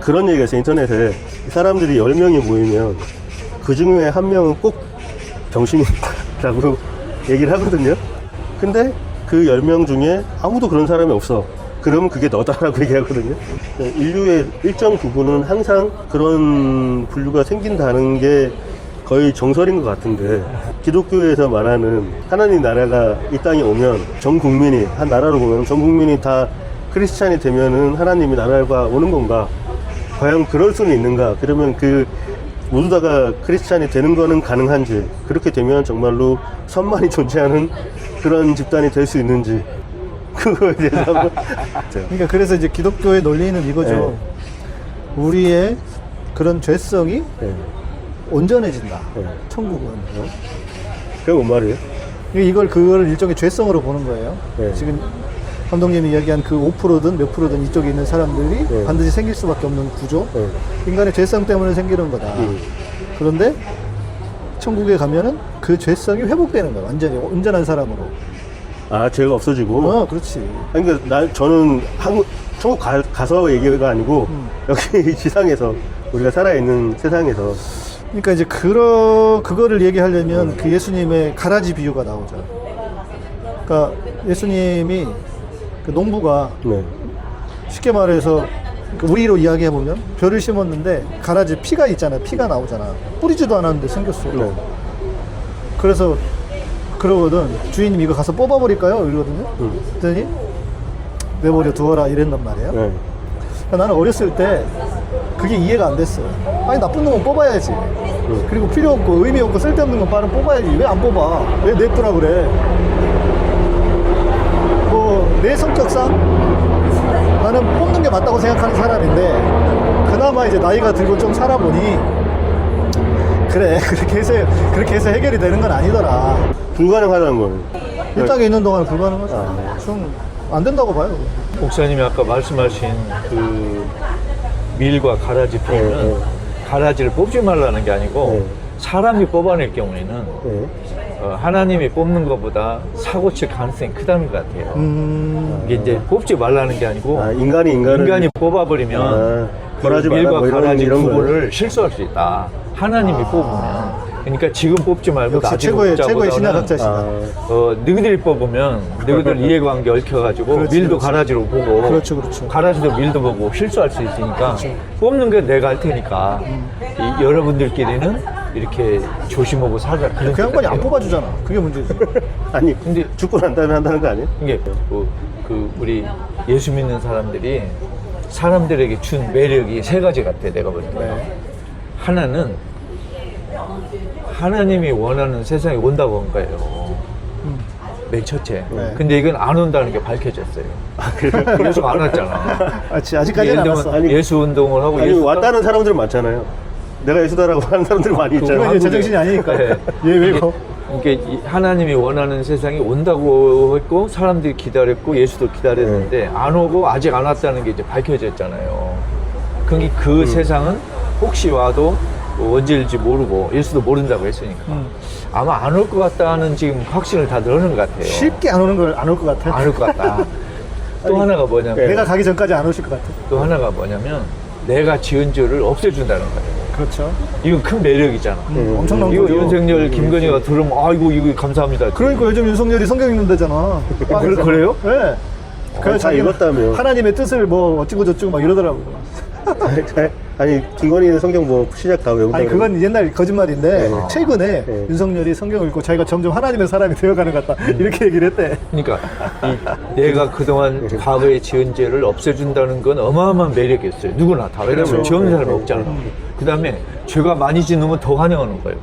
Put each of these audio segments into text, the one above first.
그런 얘기가 있어요. 인터넷에 사람들이 10명이 모이면 그 중에 한 명은 꼭 병신이라고 얘기를 하거든요. 근데 그 10명 중에 아무도 그런 사람이 없어. 그러면 그게 너다라고 얘기하거든요. 인류의 일정 부분은 항상 그런 분류가 생긴다는 게 거의 정설인 것 같은데, 기독교에서 말하는 하나님 나라가 이 땅에 오면 전 국민이, 한 나라로 보면 전 국민이 다 크리스찬이 되면은 하나님이 나라가 오는 건가? 과연 그럴 수는 있는가? 그러면 그 모두 다가 크리스찬이 되는 거는 가능한지, 그렇게 되면 정말로 선만이 존재하는 그런 집단이 될 수 있는지, 그거에 대해서 한번. 그러니까 그래서 이제 기독교의 논리는 이거죠. 네. 우리의 그런 죄성이 네. 온전해진다. 네. 천국은. 그게 뭔 말이에요? 그걸 일종의 죄성으로 보는 거예요. 네. 지금 감독님이 이야기한 그 5%든 몇 프로든 이쪽에 있는 사람들이 네. 반드시 생길 수밖에 없는 구조. 네. 인간의 죄성 때문에 생기는 거다. 그런데 천국에 가면은 그 죄성이 회복되는 거야. 완전히 온전한 사람으로. 아, 죄가 없어지고? 그렇지. 아니, 그러니까 저는 천국 가서 얘기가 아니고, 여기 지상에서, 우리가 살아있는 세상에서. 그러니까 이제 그거를 얘기하려면 그 예수님의 가라지 비유가 나오죠. 그러니까 예수님이 그 농부가 네. 쉽게 말해서 그 우리로 이야기해보면 벼를 심었는데 가라지 피가 있잖아요. 피가 나오잖아. 뿌리지도 않았는데 생겼어. 네. 그래서 그러거든. 주인님 이거 가서 뽑아버릴까요? 이러거든요. 그랬더니 내버려 두어라 이랬단 말이에요. 네. 그러니까 나는 어렸을 때 그게 이해가 안 됐어요. 아니 나쁜 놈은 뽑아야지. 그리고 필요 없고 의미 없고 쓸데없는 건 빠른 뽑아야지. 왜 안 뽑아? 왜 냅두라 그래? 뭐 내 성격상 나는 뽑는 게 맞다고 생각하는 사람인데, 그나마 이제 나이가 들고 좀 살아보니 그래 그렇게 해서 해결이 되는 건 아니더라. 불가능하다는 거예요. 이 땅에 있는 동안은 불가능하죠. 좀 안 된다고 봐요. 목사님이 아까 말씀하신 그 밀과 가라지 표현은 가라지를 뽑지 말라는 게 아니고 사람이 뽑아낼 경우에는 하나님이 뽑는 것보다 사고 칠 가능성이 크다는 것 같아요. 음. 이게 이제 뽑지 말라는 게 아니고 인간이 뽑아버리면 그 밀과 뭐 가라지 이런 구분을 실수할 수 있다. 하나님이 뽑으면. 그러니까 지금 뽑지 말고 역시 나중에 최고의 신학학자시다. 너희들이 뽑으면 너희들 이해관계 얽혀가지고 그렇지, 밀도 그렇지. 가라지로 보고 그렇죠. 가라지도 밀도 보고 실수할 수 있으니까 뽑는 게 내가 할 테니까 이 여러분들끼리는 이렇게 조심하고 살자. 그 양반이 안 뽑아주잖아. 그게 문제지. 아니, 근데 죽고 난 다음에 한다는 거 아니에요? 이게 그 우리 예수 믿는 사람들이 사람들에게 준 매력이 세 가지 같아. 내가 볼 때. 하나는 하나님이 원하는 세상에 온다고 한 거예요. 맨 첫째. 근데 이건 안 온다는 게 밝혀졌어요. 예수가 안 왔잖아. 아직까지는 안 왔어. 아니, 예수 운동을 하고 아니, 예수 왔다는 사람들은 많잖아요. 내가 예수다라고 하는 사람들 많이 있잖아요. 그건 이제 제정신이 아니니까. 네. 얘 왜 이거? 그러니까 하나님이 원하는 세상이 온다고 했고 사람들이 기다렸고 예수도 기다렸는데 안 오고 아직 안 왔다는 게 이제 밝혀졌잖아요. 그러니까 그 세상은 혹시 와도 언제 일지 모르고 예수도 모른다고 했으니까 아마 안 올 것 같다는 지금 확신을 다 넣는 것 같아요. 쉽게 안 올 것 같아. 안 올 것 같다. 또 하나가 뭐냐면 내가 가기 전까지 안 오실 것 같아. 또 하나가 뭐냐면 내가 지은 죄를 없애준다는 거예요. 그렇죠. 이건 큰 매력이잖아. 엄청난 이거 거죠. 윤석열, 김건희가 들으면 아이고 이거 감사합니다. 그러니까 요즘 윤석열이 성경 읽는 데잖아. 그래요? 네. 그래서 다 자기는 읽었다며. 하나님의 뜻을 뭐 어찌고 저찌고 막 이러더라고. 아니, 김건희는 성경 뭐 시작 다 외우고. 아니 그건 옛날 거짓말인데 최근에 네. 윤석열이 성경을 읽고 자기가 점점 하나님의 사람이 되어가는 것 같다 이렇게 얘기를 했대. 그러니까 내가 그동안 과거에 지은 죄를 없애준다는 건 어마어마한 매력이었어요. 누구나 다. 왜냐면 그렇죠. 지은 사람이 없잖아. 그 다음에 죄가 많이 지으면 더 환영하는 거예요.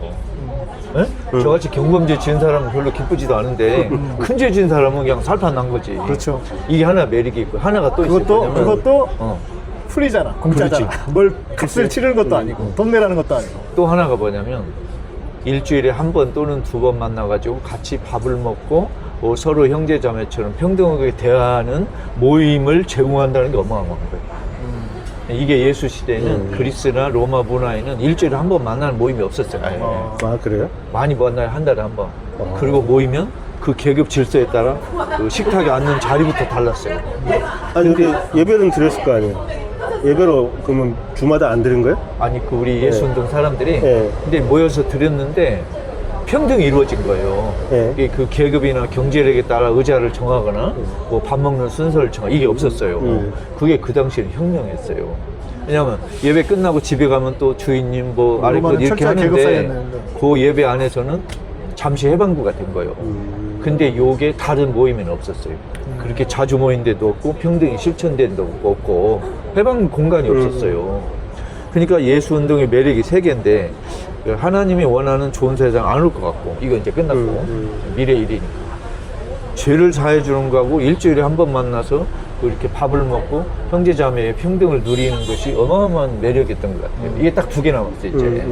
네? 저같이 경범죄 지은 사람은 별로 기쁘지도 않은데 큰 죄 지은 사람은 그냥 살판 난 거지. 그렇죠. 이게 하나 매력이 있고 하나가 또 있어요. 그것도 어. 프리잖아. 공짜잖아. 뭘 값을 치르는 것도 아니고 돈 내라는 것도 아니고. 또 하나가 뭐냐면 일주일에 한 번 또는 두 번 만나가지고 같이 밥을 먹고 서로 형제자매처럼 평등하게 대화하는 모임을 제공한다는 게 어마어마한 거예요. 이게 예수 시대에는 그리스나 로마 문화에는 일주일에 한 번 만나는 모임이 없었어요. 아예. 아, 그래요? 많이 만나요. 한 달에 한 번. 그리고 모이면 그 계급 질서에 따라 그 식탁에 앉는 자리부터 달랐어요. 아니, 근데 예배는 드렸을 거 아니에요? 예배로 그러면 주마다 안 드린 거예요? 아니 그 우리 예수운동 사람들이 네. 근데 모여서 드렸는데 평등이 이루어진 거예요. 네. 이게 그 계급이나 경제력에 따라 의자를 정하거나 뭐 밥 먹는 순서를 정하 이게 없었어요. 그게 그 당시에는 혁명이었어요. 왜냐하면 예배 끝나고 집에 가면 또 주인님 뭐 아래 것 로마는 이렇게 철저히 계급 하는데 사이였는데. 그 예배 안에서는 잠시 해방구가 된 거예요. 근데 요게 다른 모임에는 없었어요. 그렇게 자주 모인 데도 없고 평등이 실천된 데도 없고 해방 공간이 없었어요. 그러니까 예수운동의 매력이 세 개인데 하나님이 원하는 좋은 세상 안 올 것 같고 이거 이제 끝났고 미래 일이니까 죄를 사해 주는 거하고 일주일에 한 번 만나서 이렇게 밥을 먹고 형제자매의 평등을 누리는 것이 어마어마한 매력이었던 것 같아요. 이게 딱 두 개 남았어요 이제.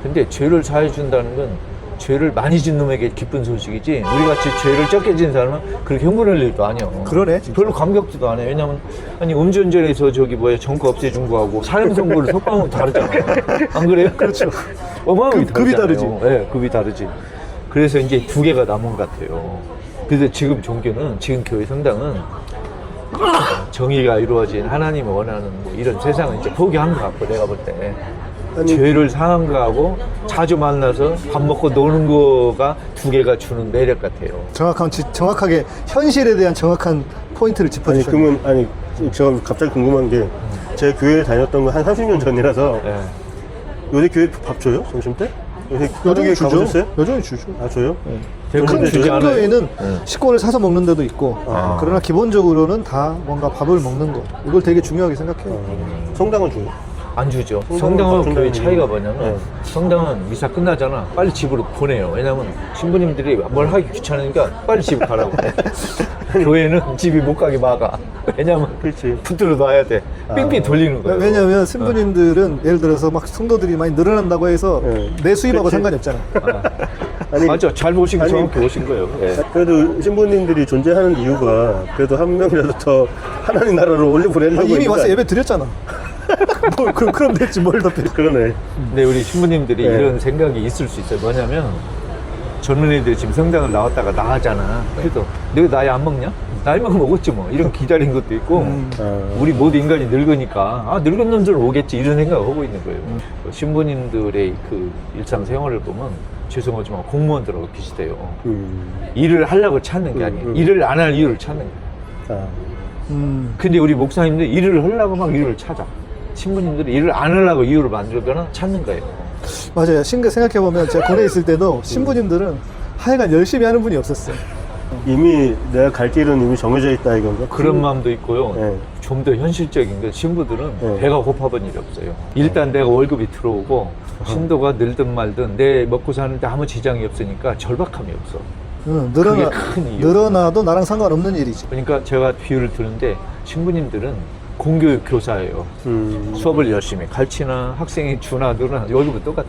근데 죄를 사해 준다는 건 죄를 많이 진 놈에게 기쁜 소식이지 우리같이 죄를 적게 진 사람은 그렇게 흥분할 일도 아니야. 그러네, 진짜. 별로 감격지도 않아요. 왜냐면 아니 음주운전에서 저기 뭐야 정거 없애준 거하고 사형 선고를 속방하고 다르잖아. 안 그래요? 그렇죠. 어마어마하게 급이 다르잖아요. 다르지. 네, 급이 다르지. 그래서 이제 두 개가 남은 것 같아요. 그래서 지금 종교는 지금 교회 성당은 정의가 이루어진 하나님이 원하는 뭐 이런 세상은 이제 포기한 것 같고 내가 볼 때. 죄를 상한 거하고 자주 만나서 밥 먹고 노는 거가 두 개가 주는 매력 같아요. 정확하게 현실에 대한 정확한 포인트를 아니 짚어주셨네요. 그러면 아니 제가 갑자기 궁금한 게 제 교회 다녔던 거 한 30년 전이라서 네. 요새 교회 밥 줘요? 점심 때? 요새 여전히 교회 주죠. 가보셨어요? 여전히 주죠. 아 줘요? 대부분 근데 주지 큰 않아요. 교회는 네. 식권을 사서 먹는 데도 있고 그러나 기본적으로는 다 뭔가 밥을 먹는 거 이걸 되게 중요하게 생각해요. 성당은 줘요? 안 주죠. 성당은 성당하고 밥 교회 준다는 차이가 얘기는. 뭐냐면 네. 성당은 미사 끝나잖아. 빨리 집으로 보내요. 왜냐면 신부님들이 뭘 하기 귀찮으니까 빨리 집 가라고. 교회는 집이 못 가게 막아. 왜냐면 그렇지. 붙들어 놔야 돼. 삥삥 돌리는 거예요. 왜냐하면 신부님들은 예를 들어서 막 성도들이 많이 늘어난다고 해서 네. 내 수입하고 그치. 상관이 없잖아. 아니, 맞아. 잘 보신 거 아니, 정확히 보신 거예요. 예. 그래도 신부님들이 존재하는 이유가 그래도 한 명이라도 더 하나님 나라로 올려 보내려고 이미 있는 거 와서 아니야? 예배 드렸잖아. 그럼 됐지 뭘 더. 그러네. 근데 우리 신부님들이 네. 이런 생각이 있을 수 있어요. 뭐냐면 젊은 애들이 지금 성당을 나왔다가 나가잖아. 그래도 너가 나이 안 먹냐? 나이만 먹었지 뭐. 이런 기다린 것도 있고 우리 모두 인간이 늙으니까 아 늙은 놈들 오겠지 이런 생각을 하고 있는 거예요. 신부님들의 그 일상생활을 보면 죄송하지만 공무원들하고 비슷해요. 일을 하려고 찾는 게 아니에요. 일을 안 할 이유를 찾는 거예요. 아, 근데 우리 목사님들 일을 하려고 막 이유를 찾아. 신부님들이 일을 안 하려고 이유를 만들거나 찾는 거예요. 맞아요. 생각해보면 제가 군에 있을 때도 신부님들은 하여간 열심히 하는 분이 없었어요. 이미 내가 갈 길은 이미 정해져 있다 이건가? 그런 마음도 있고요. 네. 좀 더 현실적인 게 신부들은 네. 배가 고파본 일이 없어요. 일단 내가 월급이 들어오고 신도가 늘든 말든 내 먹고 사는데 아무 지장이 없으니까 절박함이 없어. 그게 큰 이유. 늘어나도 나랑 상관없는 일이지. 그러니까 제가 비유를 드는데 신부님들은 공교육 교사예요. 수업을 열심히 가르치나 학생이 주나 늘어나 월급은 똑같아.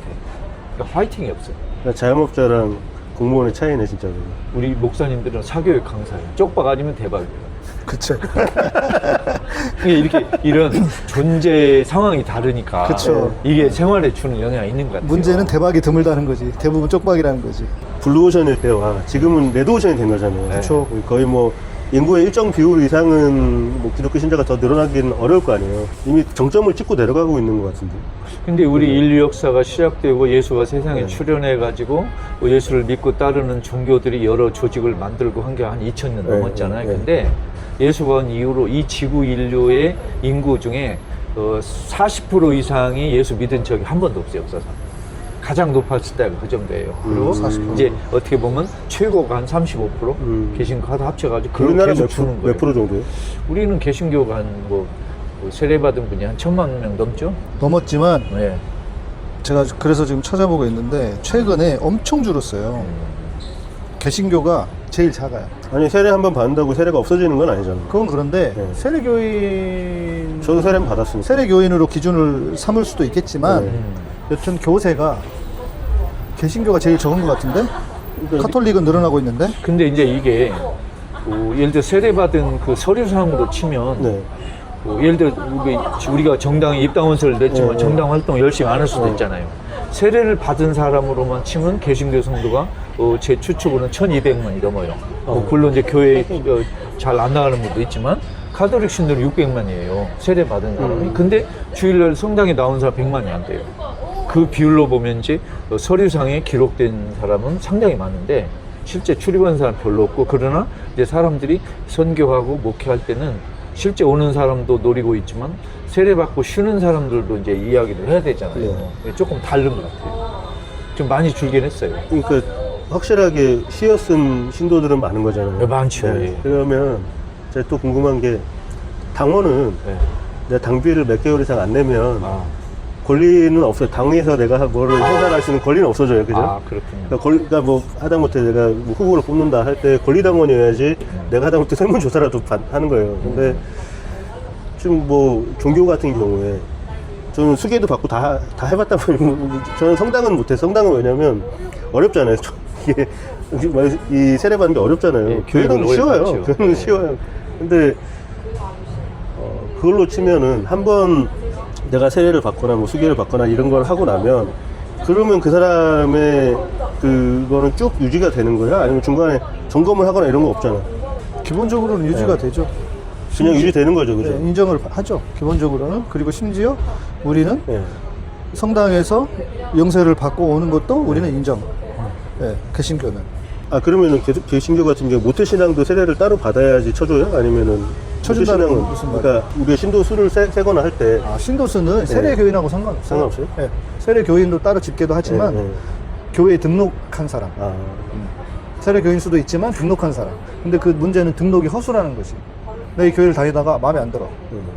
그러니까 파이팅이 없어요. 그러니까 자영업자랑 공무원의 차이네 진짜로. 우리 목사님들은 사교육 강사예요. 쪽박 아니면 대박이에요. 그쵸. 이렇게 이런 존재 상황이 다르니까 그쵸. 이게 생활에 주는 영향이 있는 것 같아요. 문제는 대박이 드물다는 거지. 대부분 쪽박이라는 거지. 블루오션일 때와 지금은 레드오션이 된 거잖아요. 그쵸. 거의 뭐 인구의 일정 비율 이상은 뭐 기독교 신자가 더 늘어나기는 어려울 거 아니에요. 이미 정점을 찍고 내려가고 있는 것 같은데. 근데 우리 인류 역사가 시작되고 예수가 세상에 출현해가지고 뭐 예수를 믿고 따르는 종교들이 여러 조직을 만들고 한 게 한 2000년 넘었잖아요. 근데 예수가 온 이후로 이 지구 인류의 인구 중에 40% 이상이 예수 믿은 적이 한 번도 없어요, 역사상. 가장 높았을 때가 그 정도예요. 그리고 40%. 이제 어떻게 보면 최고가 한 35% 개신교가 합쳐가지고 그걸 우리나라 계속 주는 거예요. 몇 프로 정도예요? 우리는 개신교가 뭐 세례받은 분이 한 1000만 명 넘죠? 넘었지만 네. 제가 그래서 지금 찾아보고 있는데 최근에 엄청 줄었어요. 개신교가 제일 작아요. 아니 세례 한 번 받는다고 세례가 없어지는 건 아니잖아. 그건 그런데 네. 세례교인 저도 세례는 받았으니까. 세례교인으로 기준을 삼을 수도 있겠지만 여튼 교세가 개신교가 제일 적은 것 같은데 카톨릭은 늘어나고 있는데 근데 이제 이게 예를 들어 세례받은 그 서류상으로 치면 네. 예를 들어 우리가 정당에 입당원서를 냈지만 네. 정당 활동 열심히 안 할 수도 있잖아요. 세례를 받은 사람으로만 치면 개신교 성도가 제 추측으로는 1200만이 넘어요. 물론 이제 교회 잘 안 나가는 분도 있지만 가톨릭 신도는 600만이에요. 세례 받은 사람이. 근데 주일날 성당에 나온 사람 100만이 안 돼요. 그 비율로 보면 이제 서류상에 기록된 사람은 상당히 많은데 실제 출입한 사람 별로 없고, 그러나 이제 사람들이 선교하고 목회할 때는 실제 오는 사람도 노리고 있지만 세례 받고 쉬는 사람들도 이제 이야기를 해야 되잖아요. 조금 다른 것 같아요. 좀 많이 줄긴 했어요. 그러니까 확실하게 시어 쓴 신도들은 많은 거잖아요. 네, 많죠. 예. 그러면 제가 또 궁금한 게 당원은 네. 내가 당비를 몇 개월 이상 안 내면 아, 권리는 없어요. 당에서 내가 뭐를 해달할 수 있는 권리는 없어져요. 그죠? 아, 그렇군요. 그러니까 뭐 하다못해 내가 뭐 후보를 뽑는다 할 때 권리당원이어야지 내가 하다못해 설문조사라도 하는 거예요. 근데 좀 뭐 종교 같은 경우에 저는 수계도 받고 다 해봤다 보니 저는 성당은 못해. 성당은 왜냐면 어렵잖아요. 이게 이 세례 받는 게 어렵잖아요. 예, 교회는 쉬워요. 어렵죠. 교회는 네. 쉬워요. 근데 그걸로 치면은 한번 내가 세례를 받거나 뭐 수계를 받거나 이런 걸 하고 나면 그러면 그 사람의 그거는 쭉 유지가 되는 거야? 아니면 중간에 점검을 하거나 이런 거 없잖아. 기본적으로는 유지가 되죠. 그냥 유지되는 거죠, 그죠? 네, 인정을 하죠. 기본적으로는. 그리고 심지어 우리는 예. 성당에서 영세를 받고 오는 것도 우리는 인정. 네, 개신교는. 아 그러면은 개신교 같은 경우 모태신앙도 세례를 따로 받아야지 쳐줘요? 아니면은 쳐준다는 모태신앙은 건 무슨 말이에요? 그러니까 우리가 신도 수를 세거나 할 때 아, 신도수는 세례교인하고 상관없어요. 상관없어요? 네, 세례교인도 따로 집계도 하지만 교회에 등록한 사람. 아, 세례교인 수도 있지만 등록한 사람. 근데 그 문제는 등록이 허술하는 거지. 내 이 교회를 다니다가 마음에 안 들어.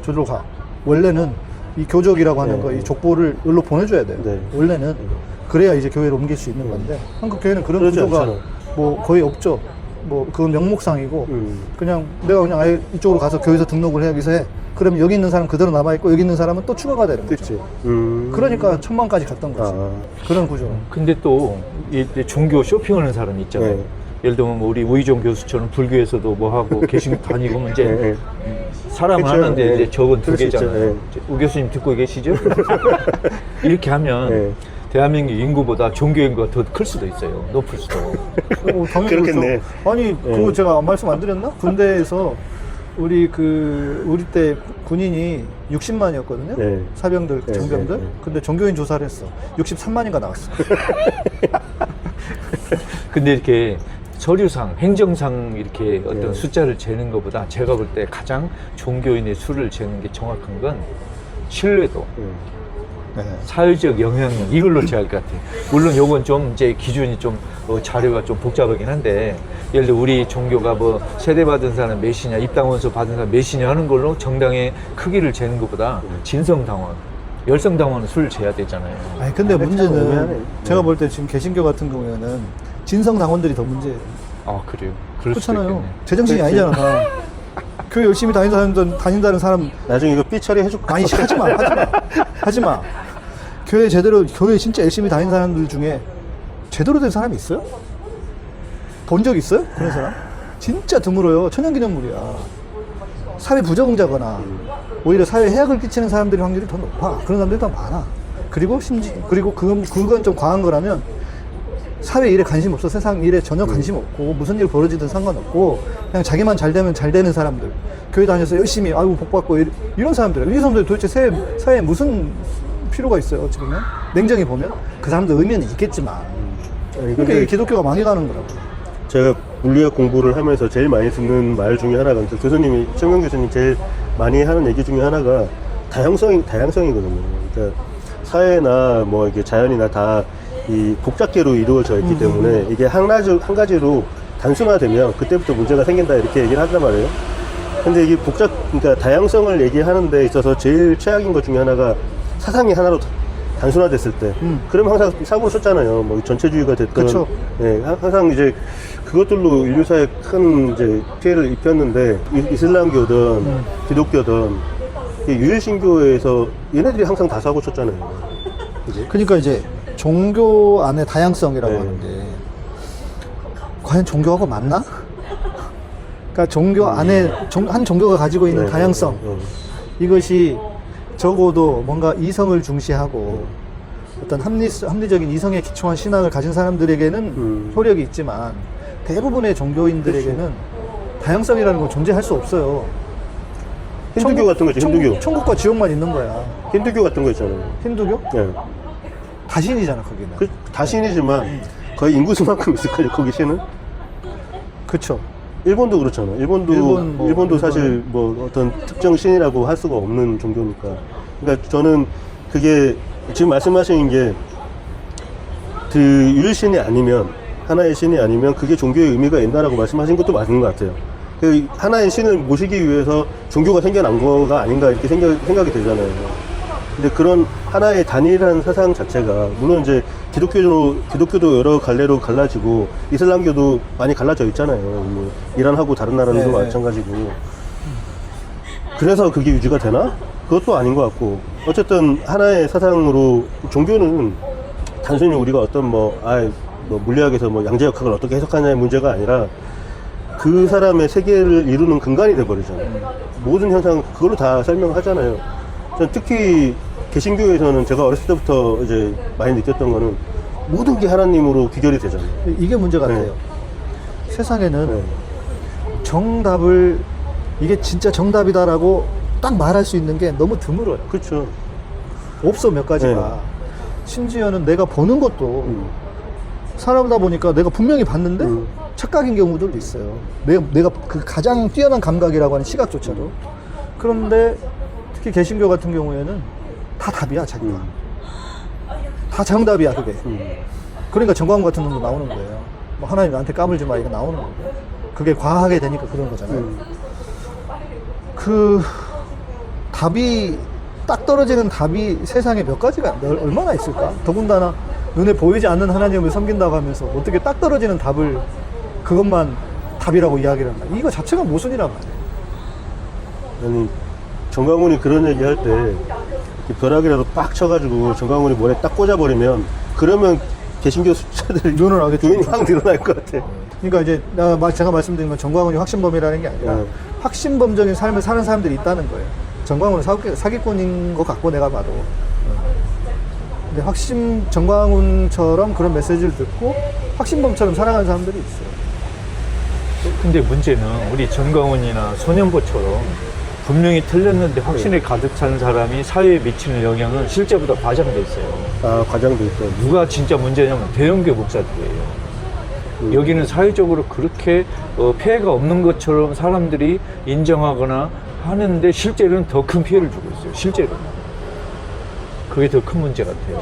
저리로 가. 원래는 이 교적이라고 하는 거, 이 족보를 을로 보내줘야 돼요. 네. 원래는. 그래야 이제 교회를 옮길 수 있는 건데, 한국 교회는 그런 그러지 구조가 않잖아. 뭐 거의 없죠. 뭐 그건 명목상이고, 그냥 내가 그냥 아예 이쪽으로 가서 교회에서 등록을 해, 여기서 해. 그러면 여기 있는 사람 그대로 남아있고, 여기 있는 사람은 또 추가가 되는 거죠. 그치. 그러니까 1000만까지 갔던 거지. 그런 구조. 근데 또 이 종교 쇼핑하는 사람이 있잖아요. 네. 예를 들면 뭐 우리 우희종 교수처럼 불교에서도 뭐 하고 개신교 다니고 이제 사람은 그쵸. 하는데 네. 이제 적은 두 그럴 수 있죠. 개잖아요. 우 교수님 듣고 계시죠? 이렇게 하면 네. 대한민국 인구보다 종교 인구가 더 클 수도 있어요. 높을 수도. 당연히 그렇겠네. 그렇죠. 아니, 그거 제가 말씀 안 드렸나? 군대에서 우리 때 군인이 60만이었거든요. 네. 사병들, 네, 장병들. 네, 네. 근데 종교인 조사를 했어. 63만인가 나왔어. 근데 이렇게 서류상, 행정상 이렇게 어떤 네. 숫자를 재는 것보다 제가 볼 때 가장 종교인의 수를 재는 게 정확한 건 신뢰도, 네. 사회적 영향력, 이걸로 재야 할 것 같아요. 물론 요건 좀 이제 기준이 좀 자료가 좀 복잡하긴 한데, 예를 들어 우리 종교가 뭐 세례받은 사람 몇이냐, 입당원서 받은 사람 몇이냐 하는 걸로 정당의 크기를 재는 것보다 진성당원, 열성당원은 수를 재야 되잖아요. 아니, 근데 문제는 애매하네. 제가 볼 때 지금 개신교 같은 경우에는 진성 당원들이 더 문제예요. 아, 그래요? 그럴 수도 그렇잖아요. 있겠네. 제정신이 그렇지. 아니잖아. 다. 교회 열심히 다닌다는 사람 나중에 이거 삐 처리해줄까? 아니 하지마. 교회 진짜 열심히 다니는 사람들 중에 제대로 된 사람이 있어요? 본 적 있어요? 그런 사람? 진짜 드물어요. 천연기념물이야. 사회 부적응자거나 오히려 사회에 해악을 끼치는 사람들의 확률이 더 높아. 그런 사람들이 더 많아. 그리고 그건 좀 과한 거라면 사회 일에 관심 없어. 세상 일에 전혀 관심 없고 무슨 일 벌어지든 상관없고 그냥 자기만 잘 되면 잘 되는 사람들, 교회 다녀서 열심히 아이고 복 받고 이런 사람들, 이 사람들 도대체 사회에 무슨 필요가 있어요? 어찌 보면 냉정히 보면 그 사람들 의미는 있겠지만 그러니까 이 기독교가 많이 가는 거라고. 제가 물리학 공부를 하면서 제일 많이 듣는 말 중에 하나가, 그러니까 교수님이, 최명 교수님 제일 많이 하는 얘기 중에 하나가 다양성이거든요. 그러니까 사회나 뭐 이게 자연이나 다 이 복잡계로 이루어져 있기 때문에 이게 한 가지로 단순화되면 그때부터 문제가 생긴다 이렇게 얘기를 하단 말이에요. 근데 이게 그러니까 다양성을 얘기하는 데 있어서 제일 최악인 것 중에 하나가 사상이 하나로 단순화됐을 때, 그러면 항상 사고를 쳤잖아요. 뭐 전체주의가 됐든, 그쵸. 예, 항상 이제 그것들로 인류사에 큰 이제 피해를 입혔는데, 이슬람교든 기독교든 유일신교에서 얘네들이 항상 다 사고 쳤잖아요. 그지? 그러니까 이제 종교 안에 다양성이라고 네. 하는데 과연 종교하고 맞나? 그러니까 종교 안에 한 종교가 가지고 있는 네, 다양성, 이것이 적어도 뭔가 이성을 중시하고 어떤 합리적인 이성에 기초한 신앙을 가진 사람들에게는 효력이 있지만 대부분의 종교인들에게는 다양성이라는 건 존재할 수 없어요. 힌두교 같은 거 있죠, 힌두교. 천국과 지옥만 있는 거야. 힌두교 같은 거 있잖아요. 힌두교? 예. 다신이잖아 거기는. 그 다신이지만 거의 인구수만큼 있을걸요, 거기 신은? 그쵸. 일본도 그렇잖아. 일본도 일본 사실 뭐 어떤 특정 신이라고 할 수가 없는 종교니까. 그러니까 저는 그게 지금 말씀하시는 게 그 유일신이 아니면, 하나의 신이 아니면 그게 종교의 의미가 있다라고 말씀하신 것도 맞는 것 같아요. 그 하나의 신을 모시기 위해서 종교가 생겨난 거가 아닌가 이렇게 생각이 되잖아요. 근데 그런 하나의 단일한 사상 자체가, 물론 이제 기독교도 여러 갈래로 갈라지고 이슬람교도 많이 갈라져 있잖아요. 뭐 이란하고 다른 나라들도 네. 마찬가지고. 그래서 그게 유지가 되나? 그것도 아닌 것 같고. 어쨌든 하나의 사상으로 종교는 단순히 우리가 어떤 뭐 물리학에서 뭐 양자역학을 어떻게 해석하냐의 문제가 아니라 그 사람의 세계를 이루는 근간이 돼버리잖아요. 모든 현상 그걸로 다 설명하잖아요. 전 특히 개신교에서는 제가 어렸을 때부터 이제 많이 느꼈던 거는 모든 게 하나님으로 귀결이 되잖아요. 이게 문제 같아요. 세상에는 네. 정답을, 이게 진짜 정답이다라고 딱 말할 수 있는 게 너무 드물어요. 그렇죠. 없어, 몇 가지가. 네. 심지어는 내가 보는 것도 사람이다 보니까 내가 분명히 봤는데 착각인 경우들도 있어요. 내가 그 가장 뛰어난 감각이라고 하는 시각조차도. 그런데 특히 개신교 같은 경우에는 다 답이야, 자기가. 다 정답이야, 그게. 그러니까 정광훈 같은 놈도 나오는 거예요. 뭐 하나님 나한테 까불지 마, 이거 나오는 거고. 그게 과하게 되니까 그런 거잖아요. 그 답이, 딱 떨어지는 답이 세상에 몇 가지가 얼마나 있을까? 더군다나 눈에 보이지 않는 하나님을 섬긴다고 하면서 어떻게 딱 떨어지는 답을, 그것만 답이라고 이야기를 한다. 이거 자체가 모순이란 말이에요. 아니, 정광훈이 그런 얘기 할 때 벼락이라도 빡 쳐가지고 정광훈이 머리에 딱 꽂아버리면, 그러면 개신교 숫자들이 늘어나겠죠. 당연히 확 늘어날 것 같아. 그러니까 이제 제가 말씀드린 건 정광훈이 확신범이라는 게 아니라 확신범적인 삶을 사는 사람들이 있다는 거예요. 정광훈은 사기꾼인 것 같고, 내가 봐도. 근데 정광훈처럼 그런 메시지를 듣고 확신범처럼 살아가는 사람들이 있어요. 근데 문제는 우리 정광훈이나 소년보처럼 분명히 틀렸는데 확신에 가득 찬 사람이 사회에 미치는 영향은 실제보다 과장돼 있어요. 아, 과장도 있고. 누가 진짜 문제냐면 대형교 목사들이에요. 여기는 사회적으로 그렇게 피해가 없는 것처럼 사람들이 인정하거나 하는데 실제로는 더 큰 피해를 주고 있어요. 실제로. 그게 더 큰 문제 같아요.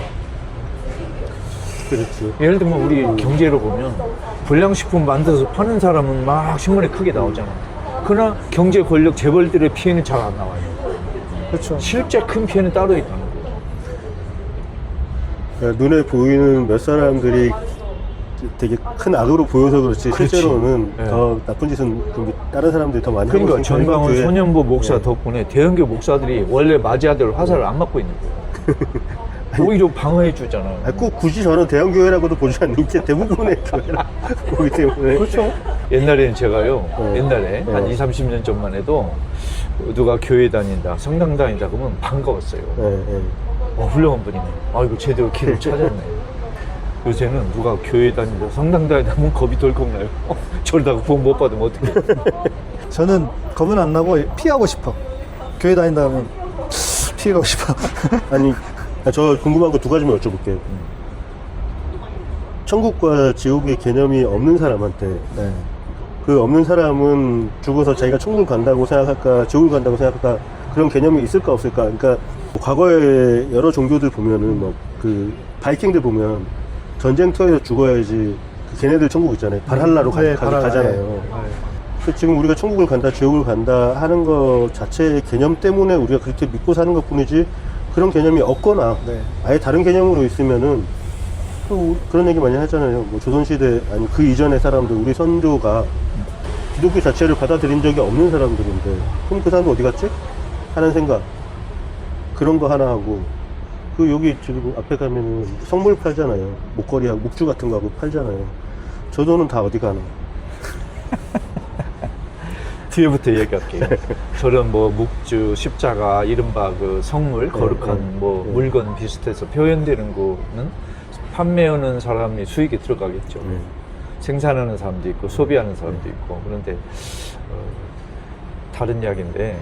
그렇지. 예를 들면 우리 경제로 보면 불량식품 만들어서 파는 사람은 막 신문에 크게 나오잖아. 그러나 경제 권력 재벌들의 피해는 잘 안 나와요. 그렇죠. 실제 큰 피해는 따로 있다는 거예요. 그러니까 눈에 보이는 몇 사람들이 되게 큰 악으로 보여서 그렇지, 그렇지. 실제로는 네. 더 나쁜 짓은 다른 사람들이 더 많이 하고 그러니까 있으니까 정광훈 교회. 소년보 목사 네. 덕분에 대형교 목사들이 원래 맞이해야 될 화살을 안 맞고 있는 거예요. 오히려 방어해 주잖아요. 아니, 꼭 굳이 저는 대형교회라고도 보지 않는 게 대부분의 교회라 보기 때문에. 그렇죠. 옛날에는 제가요, 옛날에 네. 한 20, 30년 전만 해도 누가 교회 다닌다, 성당 다닌다 그러면 반가웠어요. 네, 네. 훌륭한 분이네. 이거 제대로 길을 찾았네. 요새는 누가 교회 다닌다, 성당 다닌다 하면 겁이 덜컥 나요. 저러다가 복 못 받으면 어떡해. 저는 겁은 안 나고 피하고 싶어. 교회 다닌다 하면 피하고 싶어. 아니, 저 궁금한 거 두 가지만 여쭤볼게요. 천국과 지옥의 개념이 없는 사람한테, 네. 그 없는 사람은 죽어서 자기가 천국을 간다고 생각할까, 지옥을 간다고 생각할까, 그런 개념이 있을까 없을까? 그러니까 과거에 여러 종교들 보면은 뭐 그 바이킹들 보면 전쟁터에서 죽어야지 그 걔네들 천국 있잖아요. 발할라로 가잖아요. 그래서 지금 우리가 천국을 간다, 지옥을 간다 하는 거 자체의 개념 때문에 우리가 그렇게 믿고 사는 것 뿐이지, 그런 개념이 없거나 네. 아예 다른 개념으로 있으면은 또 그런 얘기 많이 하잖아요. 뭐 조선시대 아니 그 이전의 사람들, 우리 선조가 기독교 자체를 받아들인 적이 없는 사람들인데 그럼 그 사람들 어디 갔지? 하는 생각, 그런 거 하나 하고, 그 여기 지금 앞에 가면은 성물 팔잖아요. 목걸이하고 목주 같은 거 하고 팔잖아요. 저 돈은 다 어디 가나? 뒤에부터 얘기할게요. 저런 뭐 묵주, 십자가, 이른바 그 성물, 거룩한 뭐 물건 비슷해서 표현되는 거는 판매하는 사람이 수익이 들어가겠죠. 생산하는 사람도 있고 소비하는 사람도 있고. 그런데 다른 이야기인데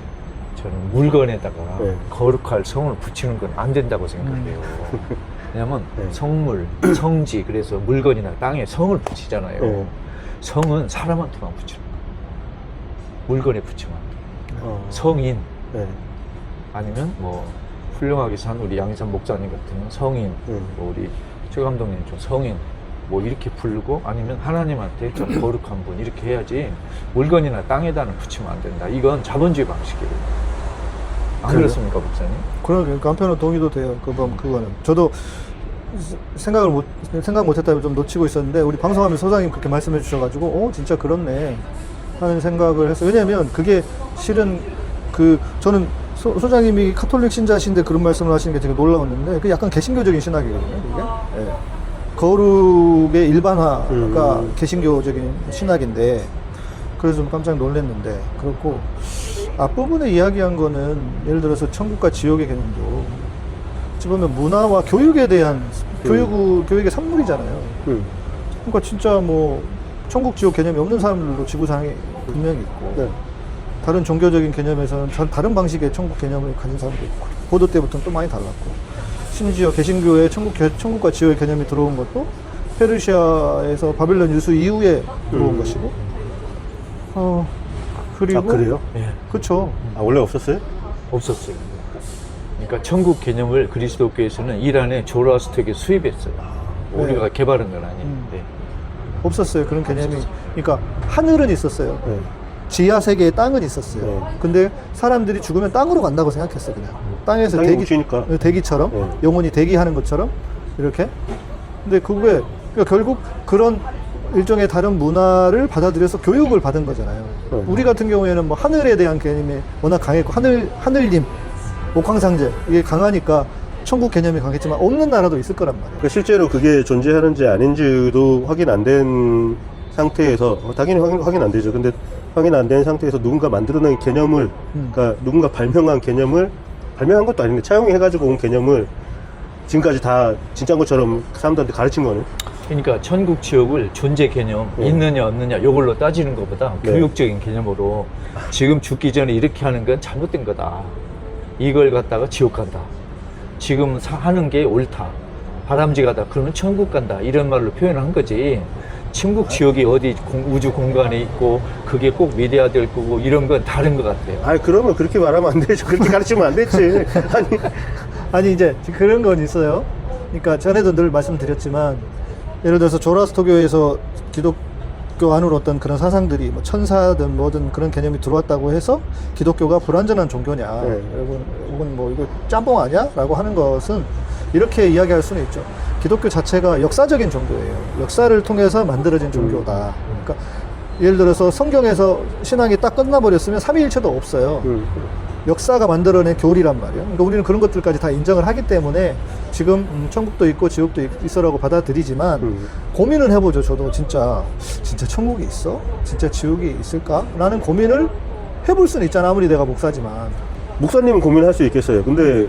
저는 물건에다가 네. 거룩할 성을 붙이는 건 안 된다고 생각해요. 왜냐면 네. 성물, 성지, 그래서 물건이나 땅에 성을 붙이잖아요. 네. 성은 사람한테만 붙이는 거예요. 물건에 붙이면 안 돼요. 성인, 네. 아니면 뭐 훌륭하게 산 우리 양희삼 목사님 같은 성인, 뭐 우리 최 감독님 좀 성인, 뭐 이렇게 부르고, 아니면 하나님한테 좀 거룩한 분 이렇게 해야지 물건이나 땅에다는 붙이면 안 된다. 이건 자본주의 방식이에요. 안 그래요? 그렇습니까, 목사님? 그러니까 한편으로 동의도 돼요. 그거는 저도 생각 못했다면 좀 놓치고 있었는데 우리 방송하면서 소장님 그렇게 말씀해 주셔가지고 진짜 그렇네 하는 생각을 했어요. 왜냐하면 그게 실은 저는 소장님이 카톨릭 신자신데 그런 말씀을 하시는 게 되게 놀라웠는데 그 약간 개신교적인 신학이거든요. 그게 거룩의 일반화가 개신교적인 신학인데 그래서 좀 깜짝 놀랐는데, 그렇고 앞부분에 이야기한 거는 예를 들어서 천국과 지옥의 개념도 어찌 보면 문화와 교육에 대한 교육의 산물이잖아요. 그러니까 진짜 뭐 천국 지옥 개념이 없는 사람들도 지구상에 분명히 있고, 네. 다른 종교적인 개념에서는 다른 방식의 천국 개념을 가진 사람도 있고, 고도 때부터는 또 많이 달랐고, 심지어 개신교의 천국과 지옥의 개념이 들어온 것도 페르시아에서 바벨론 유수 이후에 들어온 것이고, 그리고 그래요? 예. 그렇죠. 원래 없었어요? 없었어요. 그러니까 천국 개념을 그리스도교에서는 이란의 조로아스터에게 수입했어요. 우리가 개발한 건 아닌데. 없었어요. 그런 개념이. 그러니까 하늘은 있었어요. 네. 지하 세계에 땅은 있었어요. 네. 근데 사람들이 죽으면 땅으로 간다고 생각했어요. 그냥 땅에서 땅이 묻히니까. 대기처럼 네. 영혼이 대기하는 것처럼 이렇게. 근데 그게 그러니까 결국 그런 일종의 다른 문화를 받아들여서 교육을 받은 거잖아요. 네. 우리 같은 경우에는 뭐 하늘에 대한 개념이 워낙 강했고, 하늘님, 목황상제 이게 강하니까 천국 개념이 강했지만 없는 나라도 있을 거란 말이에요. 그러니까 실제로 그게 존재하는지 아닌지도 확인 안 된 상태에서, 당연히 확인 안 되죠. 근데 확인 안 된 상태에서 누군가 만들어낸 개념을, 그러니까 누군가 발명한 개념을, 발명한 것도 아닌데 차용해가지고 온 개념을 지금까지 다 진짜인 것처럼 사람들한테 가르친 거는. 그러니까 천국 지옥을 존재 개념 있느냐 없느냐 이걸로 따지는 것보다 네. 교육적인 개념으로 지금 죽기 전에 이렇게 하는 건 잘못된 거다. 이걸 갖다가 지옥 간다. 지금 하는 게 옳다. 바람직하다. 그러면 천국 간다. 이런 말로 표현한 거지. 천국 지옥이 어디 우주 공간에 있고 그게 꼭 믿어야 될 거고 이런 건 다른 것 같아요. 그러면 그렇게 말하면 안 되죠. 그렇게 가르치면 안 되지. 아니 이제 그런 건 있어요. 그러니까 전에도 늘 말씀드렸지만, 예를 들어서 조라스토교에서 기독교 안으로 어떤 그런 사상들이 뭐 천사든 뭐든 그런 개념이 들어왔다고 해서 기독교가 불완전한 종교냐, 네. 혹은 뭐 이거 짬뽕 아니야? 라고 하는 것은 이렇게 이야기할 수는 있죠. 기독교 자체가 역사적인 종교예요. 역사를 통해서 만들어진 종교다. 그러니까 예를 들어서 성경에서 신앙이 딱 끝나버렸으면 삼위일체도 없어요. 역사가 만들어낸 교리란 말이에요. 그러니까 우리는 그런 것들까지 다 인정을 하기 때문에 지금 천국도 있고 지옥도 있어라고 받아들이지만 고민을 해보죠. 저도 진짜 천국이 있어? 진짜 지옥이 있을까? 라는 고민을 해볼 수는 있잖아. 아무리 내가 목사지만. 목사님은 고민할 수 있겠어요. 근데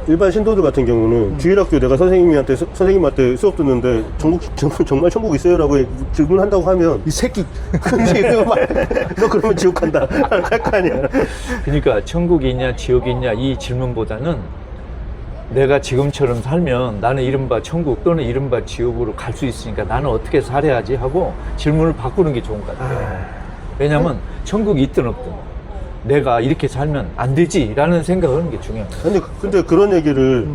일반 신도들 같은 경우는 주일학교 내가 선생님한테 수업 듣는데 정말 천국 있어요라고 질문한다고 하면 이 새끼. 너 그러면 지옥 간다 할 거 아니야. 그러니까 천국이 있냐 지옥이 있냐 이 질문보다는 내가 지금처럼 살면 나는 이른바 천국 또는 이른바 지옥으로 갈 수 있으니까 나는 어떻게 살아야지 하고 질문을 바꾸는 게 좋은 것 같아요. 왜냐면 천국이 있든 없든 내가 이렇게 살면 안 되지 라는 생각을 하는 게 중요합니다. 근데 그런 얘기를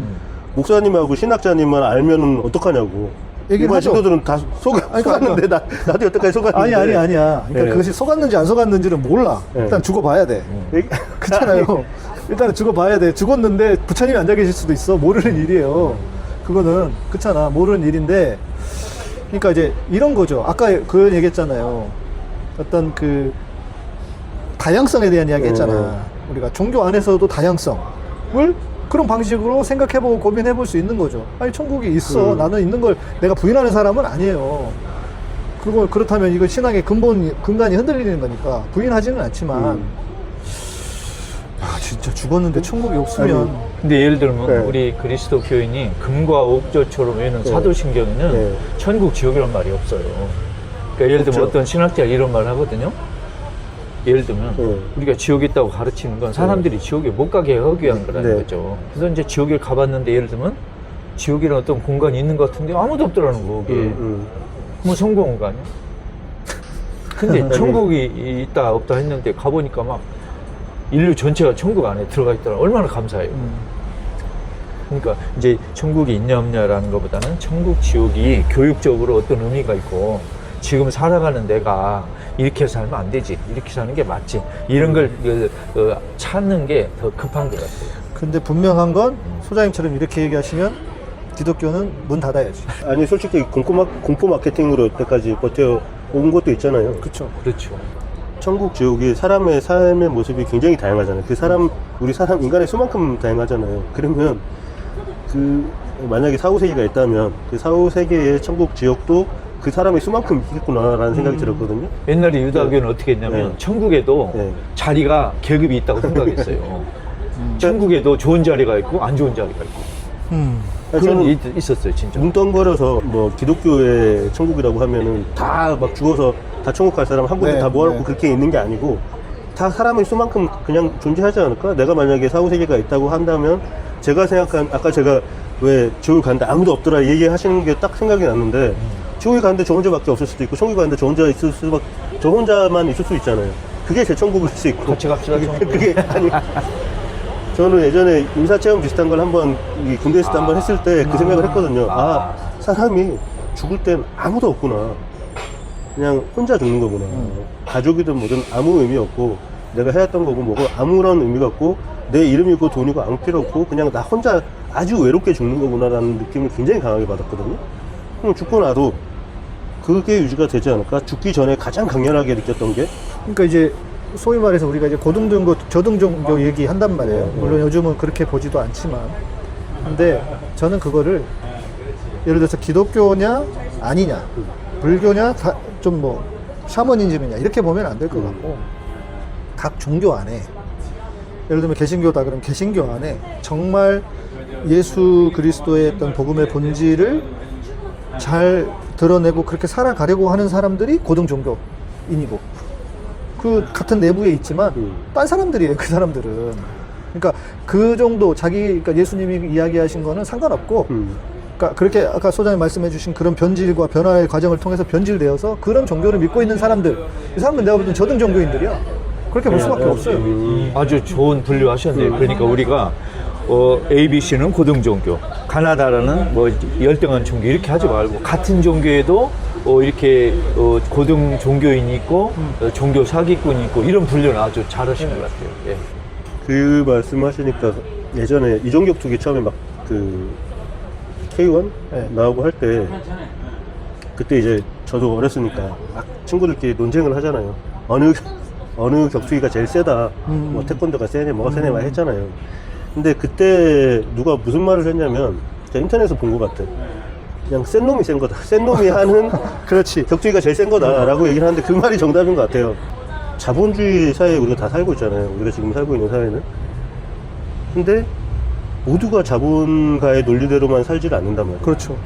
목사님하고 신학자님만 알면은 어떡하냐고. 일반 하죠. 신도들은 다 속았는데 나도 여태까지 속았는데. 아니야. 그러니까 네. 그것이 속았는지 안 속았는지는 몰라. 네. 일단 죽어봐야 돼. 그렇잖아요. 일단 죽어봐야 돼. 죽었는데 부처님이 앉아 계실 수도 있어. 모르는 일이에요. 그거는 그렇잖아. 모르는 일인데, 그러니까 이제 이런 거죠. 아까 그런 얘기했잖아요. 어떤 그 다양성에 대한 이야기 했잖아. 우리가 종교 안에서도 다양성을 그런 방식으로 생각해보고 고민해볼 수 있는 거죠. 아니 천국이 있어. 나는 있는 걸 내가 부인하는 사람은 아니에요. 그렇다면 이거 신앙의 근간이 흔들리는 거니까 부인하지는 않지만, 진짜 죽었는데 천국이 없으면. 근데 예를 들면 네. 우리 그리스도 교인이 금과 옥조처럼 외우는 사도신경에는 천국 지옥이란 말이 없어요. 그러니까 예를 들면 없죠. 어떤 신학자가 이런 말을 하거든요. 예를 들면 네. 우리가 지옥에 있다고 가르치는 건 사람들이 지옥에 못 가게 하기 위한 거라는 네. 거죠. 그래서 이제 지옥에 가봤는데 예를 들면 지옥이라는 어떤 공간이 있는 것 같은데 아무도 없더라는 거, 거기에. 그럼 성공한 거 아니야? 근데 천국이 있다 없다 했는데 가보니까 막 인류 전체가 천국 안에 들어가 있더라. 얼마나 감사해요. 그러니까 이제 천국이 있냐 없냐라는 것보다는 천국 지옥이 교육적으로 어떤 의미가 있고 지금 살아가는 내가 이렇게 살면 안 되지, 이렇게 사는 게 맞지, 이런 걸 찾는 게 더 급한 것 같아요. 근데 분명한 건 소장님처럼 이렇게 얘기하시면 기독교는 문 닫아야지. 아니 솔직히 공포 마케팅으로 여태까지 버텨온 것도 있잖아요. 그렇죠. 그렇죠. 천국 지옥이 사람의 삶의 모습이 굉장히 다양하잖아요. 우리 사람 인간의 수만큼 다양하잖아요. 그러면 만약에 사후세계가 있다면 그 사후세계의 천국 지옥도 그 사람의 수만큼 있겠구나라는 생각이 들었거든요. 옛날에 유다교는 어떻게 했냐면 네. 천국에도 네. 자리가 계급이 있다고 생각했어요. 천국에도 좋은 자리가 있고 안 좋은 자리가 있고 그런 저는 일이 있었어요, 진짜. 뭉뚱거려서 뭐 기독교의 천국이라고 하면은 다 막 죽어서 다 천국 갈 사람 한 군데 네, 다 모아놓고 네. 그렇게 있는 게 아니고 다 사람의 수만큼 그냥 존재하지 않을까? 내가 만약에 사후세계가 있다고 한다면 제가 생각한 아까 제가 왜 지옥에 갔는데 아무도 없더라 얘기하시는 게 딱 생각이 났는데 지옥에 갔는데 저 혼자밖에 없을 수도 있고 천국에 갔는데 저 혼자만 있을 수 있잖아요. 그게 제 천국일 수 있고 같이 갑시다, 천국. 그게 아니 저는 예전에 인사체험 비슷한 걸 한번 군대에서 한번 했을 때 그 생각을 했거든요. 사람이 죽을 땐 아무도 없구나. 그냥 혼자 죽는 거구나. 가족이든 뭐든 아무 의미 없고 내가 해왔던 거고 뭐고 아무런 의미가 없고 내 이름이고 돈이고 아무 필요 없고 그냥 나 혼자 아주 외롭게 죽는 거구나라는 느낌을 굉장히 강하게 받았거든요. 그럼 죽고 나도 그게 유지가 되지 않을까? 죽기 전에 가장 강렬하게 느꼈던 게 그러니까 이제 소위 말해서 우리가 이제 고등종교, 저등종교 얘기한단 말이에요. 물론 요즘은 그렇게 보지도 않지만. 근데 저는 그거를 예를 들어서 기독교냐 아니냐, 불교냐 좀 뭐 샤머니즘이냐 이렇게 보면 안 될 것 같고 각 종교 안에 예를 들면 개신교다 그러면 개신교 안에 정말 예수 그리스도의 어떤 복음의 본질을 잘 드러내고 그렇게 살아가려고 하는 사람들이 고등종교인이고 그 같은 내부에 있지만 딴 사람들이에요. 그 사람들은. 그러니까 그 정도 그러니까 예수님이 이야기하신 거는 상관없고 그러니까 그렇게 아까 소장님 말씀해 주신 그런 변질과 변화의 과정을 통해서 변질되어서 그런 종교를 믿고 있는 사람들, 이 사람은 내가 볼 땐 저등 종교인들이야. 그렇게 볼 수밖에 없어요. 아주 좋은 분류하셨네요. 그러니까 우리가 ABC는 고등종교, 가나다라는 뭐 열등한 종교 이렇게 하지 말고 같은 종교에도 이렇게 고등종교인이 있고 종교 사기꾼이 있고 이런 분류는 아주 잘하신 것 같아요. 예. 그 말씀하시니까 예전에 이종격투기 처음에 막 K1 네. 나오고 할 때 그때 이제 저도 어렸으니까 막 친구들끼리 논쟁을 하잖아요. 어느 격투기가 제일 세다. 뭐 태권도가 세네, 뭐가 세네 막 했잖아요. 근데 그때 누가 무슨 말을 했냐면 제가 인터넷에서 본 것 같아. 그냥 센 놈이 센 거다. 센 놈이 하는 그렇지. 격투기가 제일 센 거다라고 얘기를 하는데 그 말이 정답인 것 같아요. 자본주의 사회에 우리가 다 살고 있잖아요. 우리가 지금 살고 있는 사회는. 근데 모두가 자본가의 논리대로만 살지를 않는단 말이에요. 그렇죠.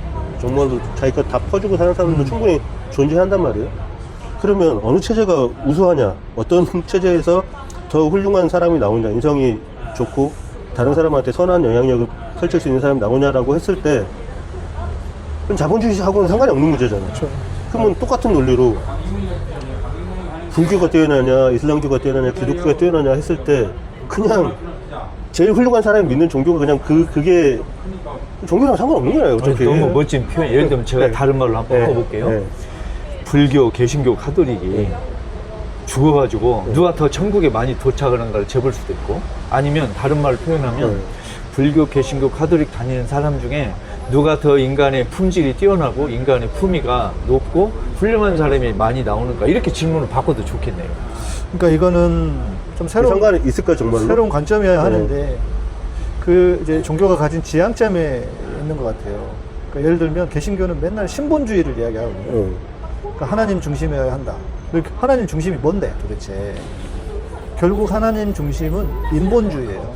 정말로 자기가 다 퍼주고 사는 사람들도 충분히 존재한단 말이에요. 그러면 어느 체제가 우수하냐, 어떤 체제에서 더 훌륭한 사람이 나오냐, 인성이 좋고 다른 사람한테 선한 영향력을 펼칠 수 있는 사람이 나오냐라고 했을 때 그럼 자본주의하고는 상관이 없는 문제잖아요. 그렇죠. 그러면 똑같은 논리로 불교가 뛰어나냐, 이슬람교가 뛰어나냐, 기독교가 뛰어나냐 했을 때 그냥 제일 훌륭한 사람이 믿는 종교가 그냥 그게 종교랑 상관없는 거예요. 어차피. 너무 멋진 표현. 예를 들면 제가 네. 다른 말로 한번 바꿔볼게요. 네. 불교, 개신교, 가톨릭이 죽어가지고 누가 더 천국에 많이 도착을 한가를 재볼 수도 있고 아니면 다른 말을 표현하면 불교, 개신교, 가톨릭 다니는 사람 중에 누가 더 인간의 품질이 뛰어나고 인간의 품위가 높고 훌륭한 사람이 많이 나오는가 이렇게 질문을 바꿔도 좋겠네요. 그러니까 이거는 좀 상관이 있을까 정말로? 새로운 관점이어야 하는데 그 이제 종교가 가진 지향점에 있는 것 같아요. 그러니까 예를 들면 개신교는 맨날 신본주의를 이야기하거든요. 그러니까 하나님 중심이어야 한다. 하나님 중심이 뭔데 도대체? 결국 하나님 중심은 인본주의예요.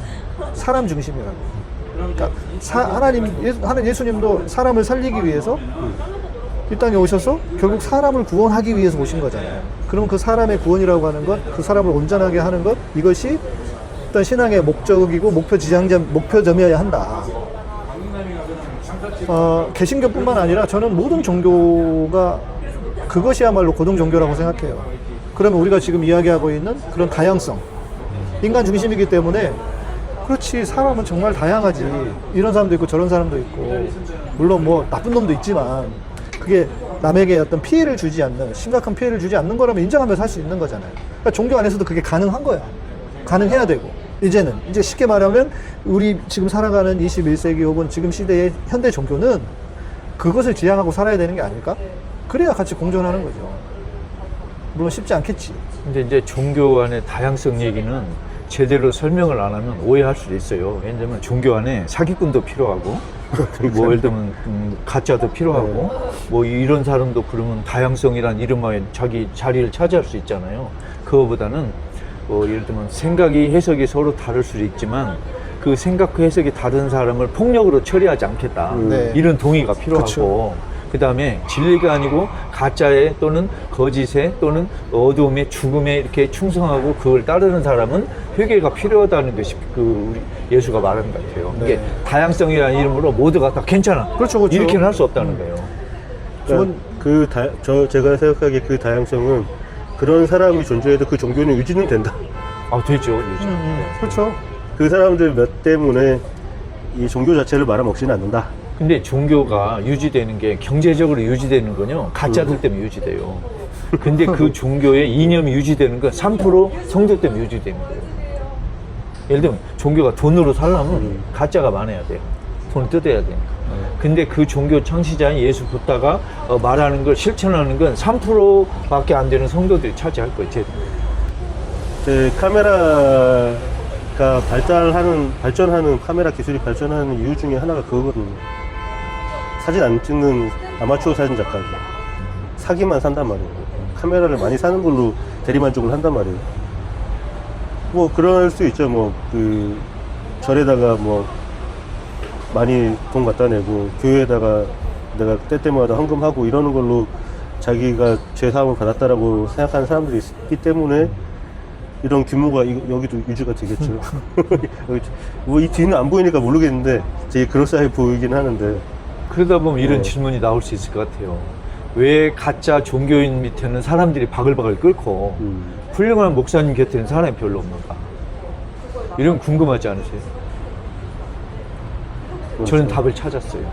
사람 중심이라고. 그러니까 하나님 예수님도 사람을 살리기 위해서 이 땅에 오셔서 결국 사람을 구원하기 위해서 오신 거잖아요. 그럼 그 사람의 구원이라고 하는 것, 그 사람을 온전하게 하는 것, 이것이 어떤 신앙의 목적이고 목표점이어야 한다. 개신교뿐만 아니라 저는 모든 종교가 그것이야말로 고등 종교라고 생각해요. 그러면 우리가 지금 이야기하고 있는 그런 다양성, 인간 중심이기 때문에 그렇지, 사람은 정말 다양하지. 이런 사람도 있고 저런 사람도 있고, 물론 뭐 나쁜 놈도 있지만 그게 남에게 어떤 피해를 주지 않는, 심각한 피해를 주지 않는 거라면 인정하면서 할 수 있는 거잖아요. 그러니까 종교 안에서도 그게 가능한 거야. 가능해야 되고. 이제 쉽게 말하면 우리 지금 살아가는 21세기 혹은 지금 시대의 현대 종교는 그것을 지향하고 살아야 되는 게 아닐까? 그래야 같이 공존하는 거죠. 물론 쉽지 않겠지. 근데 이제 종교 안의 다양성 얘기는 제대로 설명을 안 하면 오해할 수도 있어요. 예를 들면 종교 안에 사기꾼도 필요하고, 뭐 예를 들면 가짜도 필요하고, 뭐 이런 사람도 그러면 다양성이란 이름하에 자기 자리를 차지할 수 있잖아요. 그거보다는 뭐 예를 들면 생각이, 해석이 서로 다를 수도 있지만 그 생각, 그 해석이 다른 사람을 폭력으로 처리하지 않겠다. 네. 이런 동의가 필요하고, 그쵸. 그 다음에 진리가 아니고 가짜에 또는 거짓에 또는 어두움에 죽음에 이렇게 충성하고 그걸 따르는 사람은 회개가 필요하다는 것이 우리 예수가 말하는 것 같아요. 네. 이게 다양성이라는 이름으로 모두가 다 괜찮아. 그렇죠. 이렇게는 할 수 없다는 거예요. 그러니까 제가 생각하기에 그 다양성은 그런 사람이 존재해도 그 종교는 유지는 된다. 아, 되죠. 유지. 그렇죠. 그 사람들 몇 때문에 이 종교 자체를 말아먹지는 않는다. 근데 종교가 유지되는 게 경제적으로 유지되는 건요, 가짜들 때문에 유지돼요. 근데 그 종교의 이념이 유지되는 건 3% 성도 때문에 유지되는 거예요. 예를 들면 종교가 돈으로 살려면 가짜가 많아야 돼요. 돈을 뜯어야 되니까. 근데 그 종교 창시자인 예수 부다가 말하는 걸 실천하는 건 3%밖에 안 되는 성도들이 차지할 거예요. 카메라가 발전하는 카메라 기술이 발전하는 이유 중에 하나가 그거거든요. 사진 안 찍는 아마추어 사진 작가들 사기만 산단 말이에요. 카메라를 많이 사는 걸로 대리만족을 한단 말이에요. 뭐 그럴 수 있죠. 뭐 그 절에다가 뭐 많이 돈 갖다 내고 교회에다가 내가 때때마다 헌금하고 이러는 걸로 자기가 죄사함을 받았다라고 생각하는 사람들이 있기 때문에 이런 규모가 여기도 유지가 되겠죠. 뭐 이 뒤는 안 보이니까 모르겠는데 되게 그럴싸해 보이긴 하는데. 그러다 보면 이런 질문이 나올 수 있을 것 같아요. 왜 가짜 종교인 밑에는 사람들이 바글바글 끓고 훌륭한 목사님 곁에는 사람이 별로 없는가? 이런 궁금하지 않으세요? 저는 답을 찾았어요.